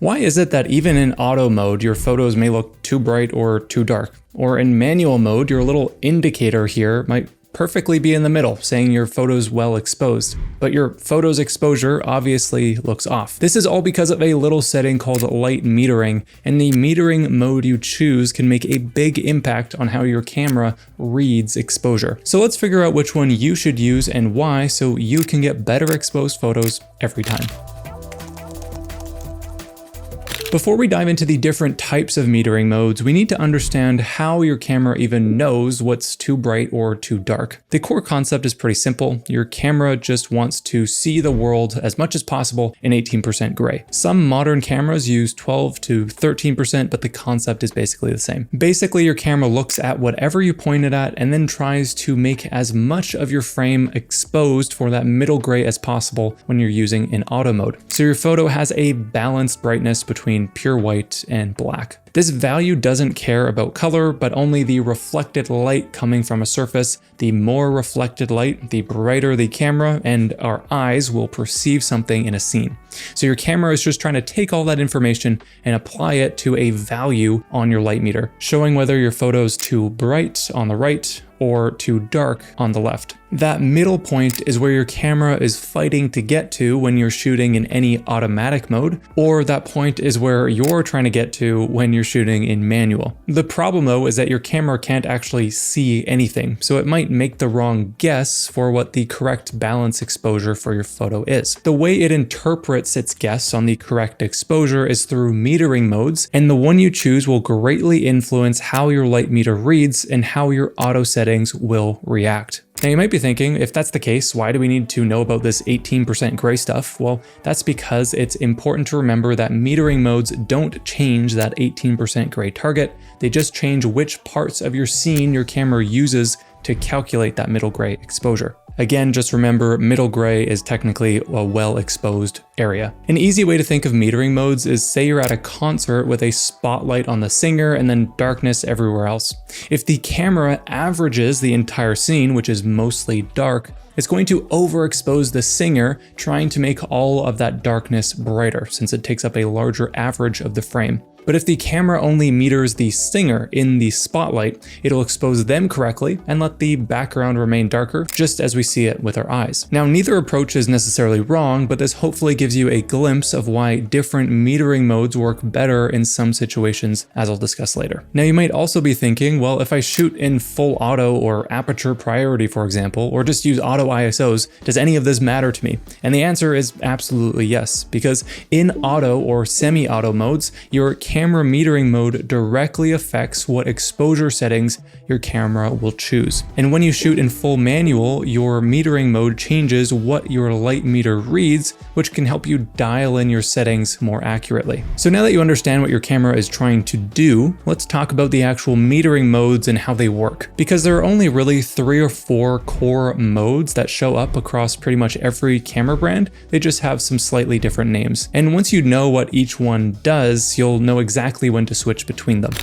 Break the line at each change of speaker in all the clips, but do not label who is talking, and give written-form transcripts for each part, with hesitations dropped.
Why is it that even in auto mode, your photos may look too bright or too dark? Or in manual mode, your little indicator here might perfectly be in the middle, saying your photo's well exposed, but your photo's exposure obviously looks off. This is all because of a little setting called light metering, and the metering mode you choose can make a big impact on how your camera reads exposure. So let's figure out which one you should use and why, so you can get better exposed photos every time. Before we dive into the different types of metering modes, we need to understand how your camera even knows what's too bright or too dark. The core concept is pretty simple. Your camera just wants to see the world as much as possible in 18% gray. Some modern cameras use 12 to 13%, but the concept is basically the same. Basically, your camera looks at whatever you point it at and then tries to make as much of your frame exposed for that middle gray as possible when you're using in auto mode. So your photo has a balanced brightness between pure white and black. This value doesn't care about color, but only the reflected light coming from a surface. The more reflected light, the brighter the camera, and our eyes will perceive something in a scene. So your camera is just trying to take all that information and apply it to a value on your light meter, showing whether your photo's too bright on the right or too dark on the left. That middle point is where your camera is fighting to get to when you're shooting in any automatic mode, or that point is where you're trying to get to when you're shooting in manual. The problem though is that your camera can't actually see anything, so it might make the wrong guess for what the correct balance exposure for your photo is. The way it interprets its guess on the correct exposure is through metering modes, and the one you choose will greatly influence how your light meter reads and how your auto settings will react. Now you might be thinking, if that's the case, why do we need to know about this 18% gray stuff? Well, that's because it's important to remember that metering modes don't change that 18% gray target. They just change which parts of your scene your camera uses to calculate that middle gray exposure. Again, just remember middle gray is technically a well-exposed area. An easy way to think of metering modes is, say you're at a concert with a spotlight on the singer and then darkness everywhere else. If the camera averages the entire scene, which is mostly dark, it's going to overexpose the singer, trying to make all of that darkness brighter, since it takes up a larger average of the frame. But if the camera only meters the singer in the spotlight, it'll expose them correctly and let the background remain darker, just as we see it with our eyes. Now, neither approach is necessarily wrong, but this hopefully gives you a glimpse of why different metering modes work better in some situations, as I'll discuss later. Now, you might also be thinking, well, if I shoot in full auto or aperture priority, for example, or just use auto ISOs, does any of this matter to me? And the answer is absolutely yes, because in auto or semi-auto modes, your camera metering mode directly affects what exposure settings your camera will choose. And when you shoot in full manual, your metering mode changes what your light meter reads, which can help you dial in your settings more accurately. So now that you understand what your camera is trying to do, let's talk about the actual metering modes and how they work. Because there are only really 3 or 4 core modes that show up across pretty much every camera brand. They just have some slightly different names. And once you know what each one does, you'll know exactly when to switch between them.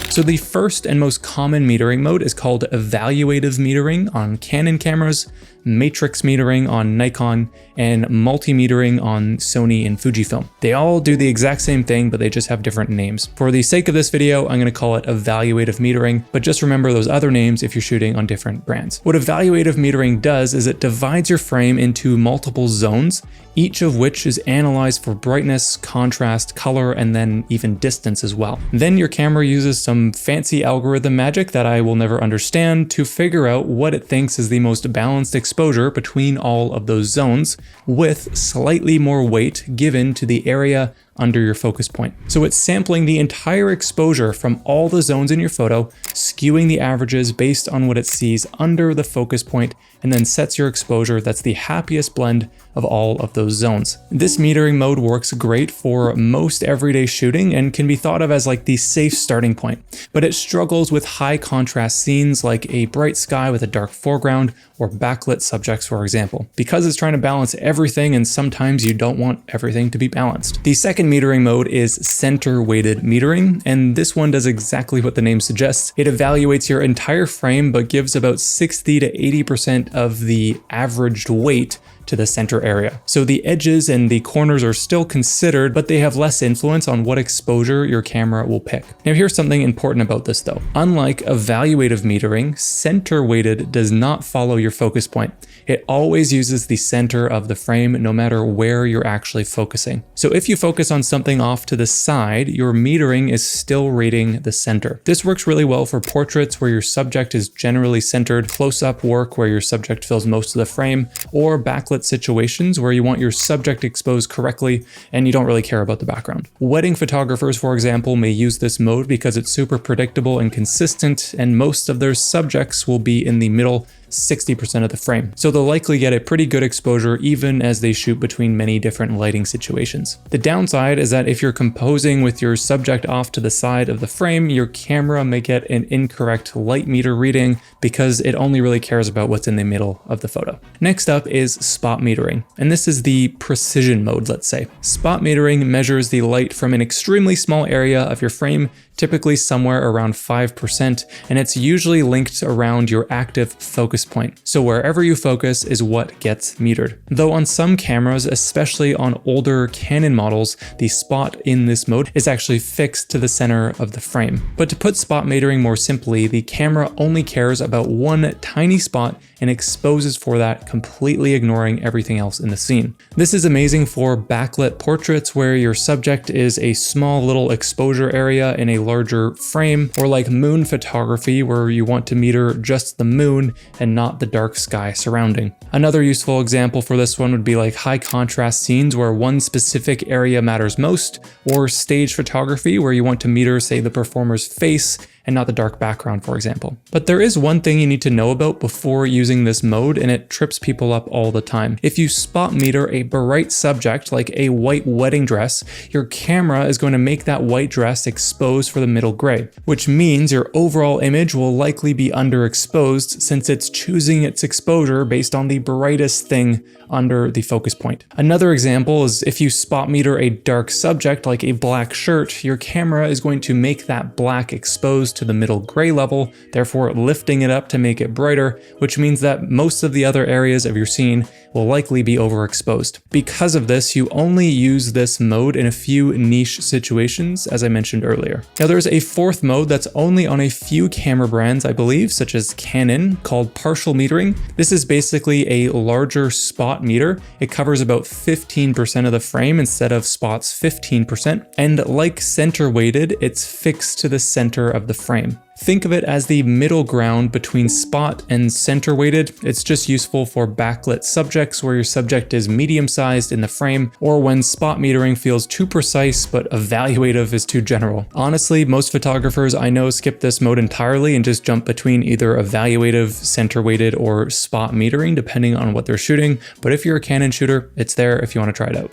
So the first and most common metering mode is called evaluative metering on Canon cameras, matrix metering on Nikon, and multimetering on Sony and Fujifilm. They all do the exact same thing, but they just have different names. For the sake of this video, I'm going to call it evaluative metering, but just remember those other names if you're shooting on different brands. What evaluative metering does is it divides your frame into multiple zones, each of which is analyzed for brightness, contrast, color, and then even distance as well. Then your camera uses some fancy algorithm magic that I will never understand to figure out what it thinks is the most balanced exposure between all of those zones, with slightly more weight given to the area under your focus point. So it's sampling the entire exposure from all the zones in your photo, skewing the averages based on what it sees under the focus point, and then sets your exposure that's the happiest blend of all of those zones. This metering mode works great for most everyday shooting and can be thought of as like the safe starting point, but it struggles with high contrast scenes like a bright sky with a dark foreground or backlit subjects, for example, because it's trying to balance everything and sometimes you don't want everything to be balanced. The second metering mode is center weighted metering, and this one does exactly what the name suggests. It evaluates your entire frame but gives about 60 to 80% of the averaged weight to the center area. So the edges and the corners are still considered, but they have less influence on what exposure your camera will pick. Now here's something important about this though. Unlike evaluative metering, center weighted does not follow your focus point. It always uses the center of the frame no matter where you're actually focusing. So if you focus on something off to the side, your metering is still rating the center. This works really well for portraits where your subject is generally centered, close-up work where your subject fills most of the frame, or backlit situations where you want your subject exposed correctly and you don't really care about the background. Wedding photographers, for example, may use this mode because it's super predictable and consistent, and most of their subjects will be in the middle 60% of the frame. So they'll likely get a pretty good exposure even as they shoot between many different lighting situations. The downside is that if you're composing with your subject off to the side of the frame, your camera may get an incorrect light meter reading because it only really cares about what's in the middle of the photo. Next up is spot metering, and this is the precision mode, let's say. Spot metering measures the light from an extremely small area of your frame, typically somewhere around 5%, and it's usually linked around your active focus point. So wherever you focus is what gets metered. Though on some cameras, especially on older Canon models, the spot in this mode is actually fixed to the center of the frame. But to put spot metering more simply, the camera only cares about one tiny spot and exposes for that, completely ignoring everything else in the scene. This is amazing for backlit portraits where your subject is a small little exposure area in a larger frame, or like moon photography where you want to meter just the moon and not the dark sky surrounding. Another useful example for this one would be like high contrast scenes where one specific area matters most, or stage photography where you want to meter, say, the performer's face and not the dark background, for example. But there is one thing you need to know about before using this mode, and it trips people up all the time. If you spot meter a bright subject like a white wedding dress, your camera is going to make that white dress exposed for the middle gray, which means your overall image will likely be underexposed since it's choosing its exposure based on the brightest thing under the focus point. Another example is if you spot meter a dark subject like a black shirt, your camera is going to make that black exposed to the middle gray level, therefore lifting it up to make it brighter, which means that most of the other areas of your scene will likely be overexposed. Because of this, you only use this mode in a few niche situations, as I mentioned earlier. Now there's a fourth mode that's only on a few camera brands, I believe, such as Canon, called partial metering. This is basically a larger spot meter. It covers about 15% of the frame instead of spot's 15%, and like center weighted, it's fixed to the center of the frame. Think of it as the middle ground between spot and center weighted. It's just useful for backlit subjects where your subject is medium sized in the frame, or when spot metering feels too precise but evaluative is too general. Honestly, most photographers I know skip this mode entirely and just jump between either evaluative, center weighted, or spot metering depending on what they're shooting. But if you're a Canon shooter, it's there if you want to try it out.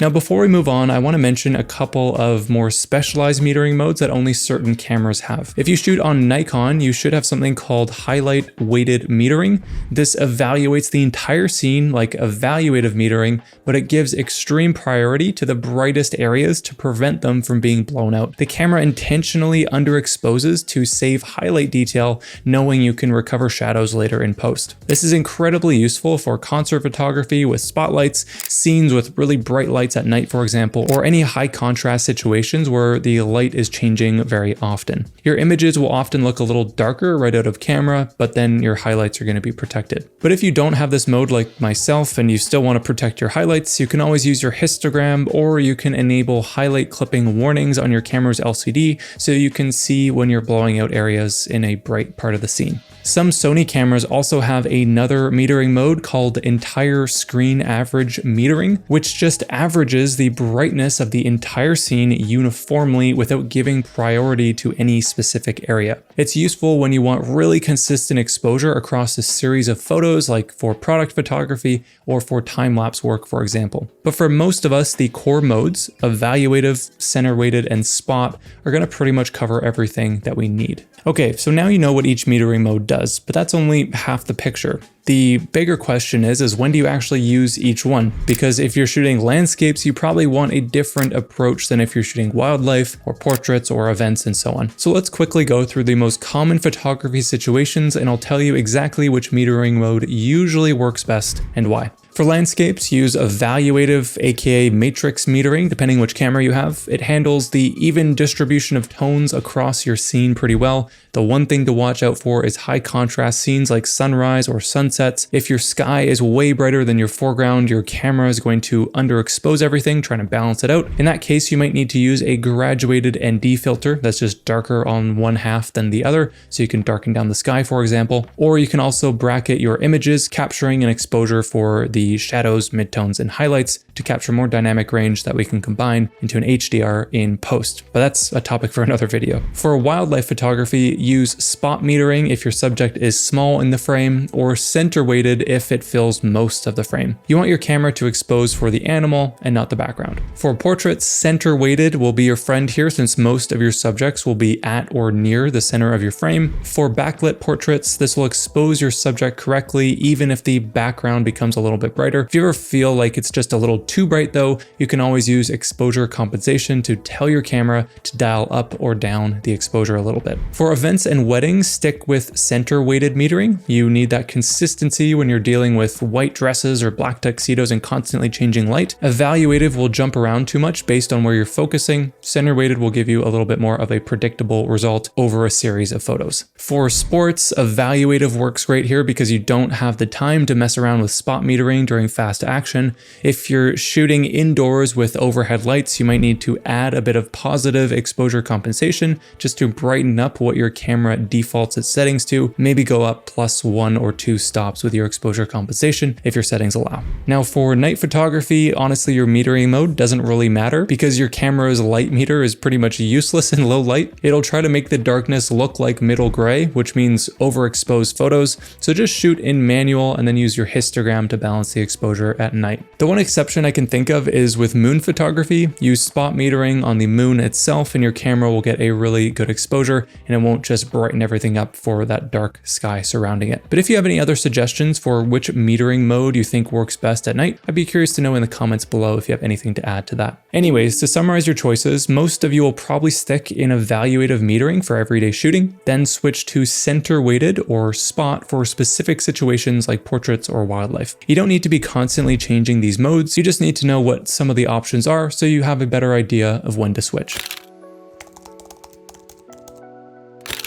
Now, before we move on, I want to mention a couple of more specialized metering modes that only certain cameras have. If you shoot on Nikon, you should have something called highlight weighted metering. This evaluates the entire scene like evaluative metering, but it gives extreme priority to the brightest areas to prevent them from being blown out. The camera intentionally underexposes to save highlight detail, knowing you can recover shadows later in post. This is incredibly useful for concert photography with spotlights, scenes with really bright lights at night, for example, or any high contrast situations where the light is changing very often. Your images will often look a little darker right out of camera, but then your highlights are going to be protected. But if you don't have this mode like myself and you still want to protect your highlights, you can always use your histogram, or you can enable highlight clipping warnings on your camera's LCD so you can see when you're blowing out areas in a bright part of the scene. Some Sony cameras also have another metering mode called entire screen average metering, which just averages the brightness of the entire scene uniformly without giving priority to any specific area. It's useful when you want really consistent exposure across a series of photos, like for product photography or for time-lapse work, for example. But for most of us, the core modes, evaluative, center weighted, and spot, are going to pretty much cover everything that we need. Okay, so now you know what each metering mode does, but that's only half the picture. The bigger question is when do you actually use each one? Because if you're shooting landscapes, you probably want a different approach than if you're shooting wildlife or portraits or events and so on. So let's quickly go through the most common photography situations and I'll tell you exactly which metering mode usually works best and why. For landscapes, use Evaluative, aka matrix metering, depending which camera you have. It handles the even distribution of tones across your scene pretty well. The one thing to watch out for is high contrast scenes like sunrise or sunsets. If your sky is way brighter than your foreground, your camera is going to underexpose everything, trying to balance it out. In that case, you might need to use a graduated ND filter that's just darker on one half than the other, so you can darken down the sky, for example. Or you can also bracket your images, capturing an exposure for the shadows, midtones, and highlights to capture more dynamic range that we can combine into an HDR in post. But that's a topic for another video. For wildlife photography, use spot metering if your subject is small in the frame, or center weighted if it fills most of the frame. You want your camera to expose for the animal and not the background. For portraits, center weighted will be your friend here since most of your subjects will be at or near the center of your frame. For backlit portraits, this will expose your subject correctly even if the background becomes a little bit brighter. If you ever feel like it's just a little too bright though, you can always use exposure compensation to tell your camera to dial up or down the exposure a little bit. For events and weddings, stick with center weighted metering. You need that consistency when you're dealing with white dresses or black tuxedos and constantly changing light. Evaluative will jump around too much based on where you're focusing. Center weighted will give you a little bit more of a predictable result over a series of photos. For sports, evaluative works great here because you don't have the time to mess around with spot metering during fast action. If you're shooting indoors with overhead lights, you might need to add a bit of positive exposure compensation just to brighten up what your camera defaults its settings to. Maybe go up +1 or 2 stops with your exposure compensation if your settings allow. Now for night photography, honestly your metering mode doesn't really matter because your camera's light meter is pretty much useless in low light. It'll try to make the darkness look like middle gray, which means overexposed photos. So just shoot in manual and then use your histogram to balance the exposure at night. The one exception I can think of is with moon photography. Use spot metering on the moon itself and your camera will get a really good exposure and it won't just brighten everything up for that dark sky surrounding it. But if you have any other suggestions for which metering mode you think works best at night, I'd be curious to know in the comments below if you have anything to add to that. Anyways, to summarize your choices, most of you will probably stick in evaluative metering for everyday shooting, then switch to center weighted or spot for specific situations like portraits or wildlife. You don't need to be constantly changing these modes, you just need to know what some of the options are so you have a better idea of when to switch.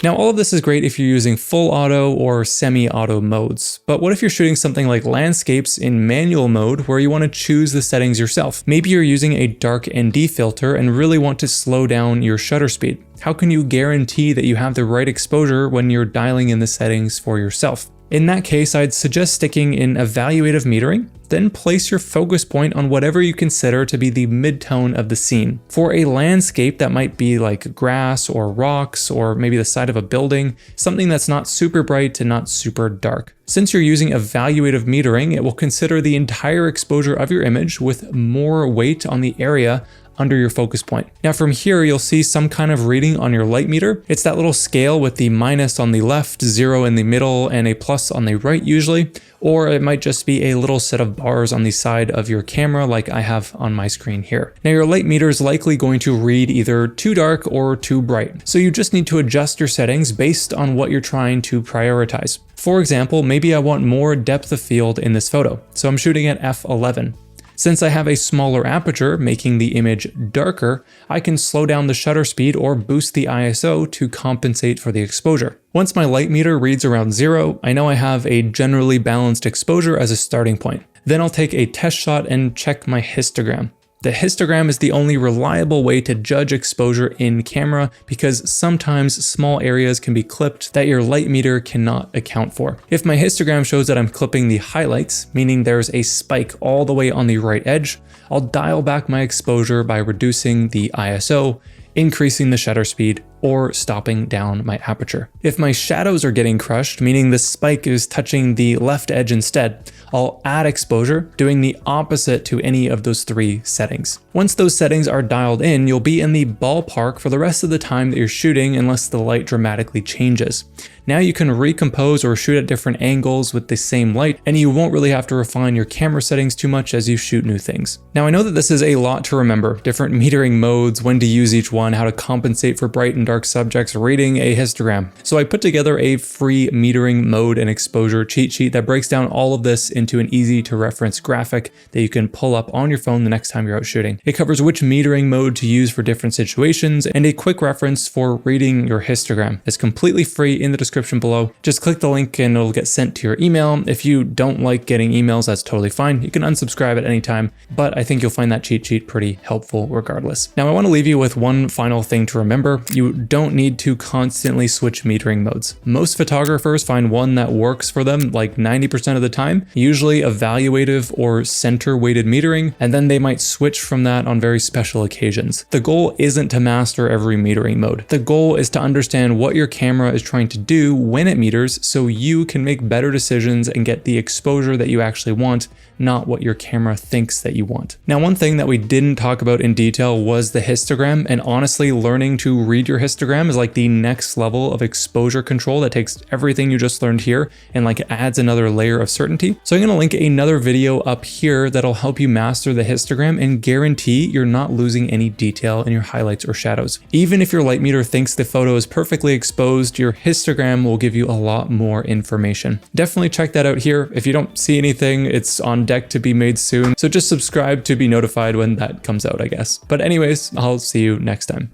Now, all of this is great if you're using full auto or semi-auto modes, but what if you're shooting something like landscapes in manual mode where you want to choose the settings yourself? Maybe you're using a dark ND filter and really want to slow down your shutter speed. How can you guarantee that you have the right exposure when you're dialing in the settings for yourself? In that case, I'd suggest sticking in evaluative metering, then place your focus point on whatever you consider to be the midtone of the scene. For a landscape, that might be like grass or rocks or maybe the side of a building, something that's not super bright and not super dark. Since you're using evaluative metering, it will consider the entire exposure of your image with more weight on the area under your focus point. Now from here, you'll see some kind of reading on your light meter. It's that little scale with the minus on the left, 0 in the middle, and a plus on the right usually, or it might just be a little set of bars on the side of your camera like I have on my screen here. Now your light meter is likely going to read either too dark or too bright, so you just need to adjust your settings based on what you're trying to prioritize. For example, maybe I want more depth of field in this photo, so I'm shooting at f11. Since I have a smaller aperture, making the image darker, I can slow down the shutter speed or boost the ISO to compensate for the exposure. Once my light meter reads around 0, I know I have a generally balanced exposure as a starting point. Then I'll take a test shot and check my histogram. The histogram is the only reliable way to judge exposure in camera because sometimes small areas can be clipped that your light meter cannot account for. If my histogram shows that I'm clipping the highlights, meaning there's a spike all the way on the right edge, I'll dial back my exposure by reducing the ISO, increasing the shutter speed, or stopping down my aperture. If my shadows are getting crushed, meaning the spike is touching the left edge instead, I'll add exposure, doing the opposite to any of those 3 settings. Once those settings are dialed in, you'll be in the ballpark for the rest of the time that you're shooting unless the light dramatically changes. Now you can recompose or shoot at different angles with the same light, and you won't really have to refine your camera settings too much as you shoot new things. Now I know that this is a lot to remember, different metering modes, when to use each one, how to compensate for bright and dark subjects, reading a histogram. So I put together a free metering mode and exposure cheat sheet that breaks down all of this into an easy to reference graphic that you can pull up on your phone the next time you're out shooting. It covers which metering mode to use for different situations and a quick reference for reading your histogram. It's completely free in the description below. Just click the link and it'll get sent to your email. If you don't like getting emails, that's totally fine. You can unsubscribe at any time, but I think you'll find that cheat sheet pretty helpful regardless. Now I want to leave you with one final thing to remember. You don't need to constantly switch metering modes. Most photographers find one that works for them like 90% of the time, usually evaluative or center weighted metering, and then they might switch from that on very special occasions. The goal isn't to master every metering mode. The goal is to understand what your camera is trying to do when it meters so you can make better decisions and get the exposure that you actually want, not what your camera thinks that you want. Now, one thing that we didn't talk about in detail was the histogram, and honestly, learning to read your histogram is like the next level of exposure control that takes everything you just learned here and like adds another layer of certainty. So I'm going to link another video up here that'll help you master the histogram and guarantee you're not losing any detail in your highlights or shadows. Even if your light meter thinks the photo is perfectly exposed, your histogram will give you a lot more information. Definitely check that out here. If you don't see anything, it's on deck to be made soon. So just subscribe to be notified when that comes out, I guess. But anyways, I'll see you next time.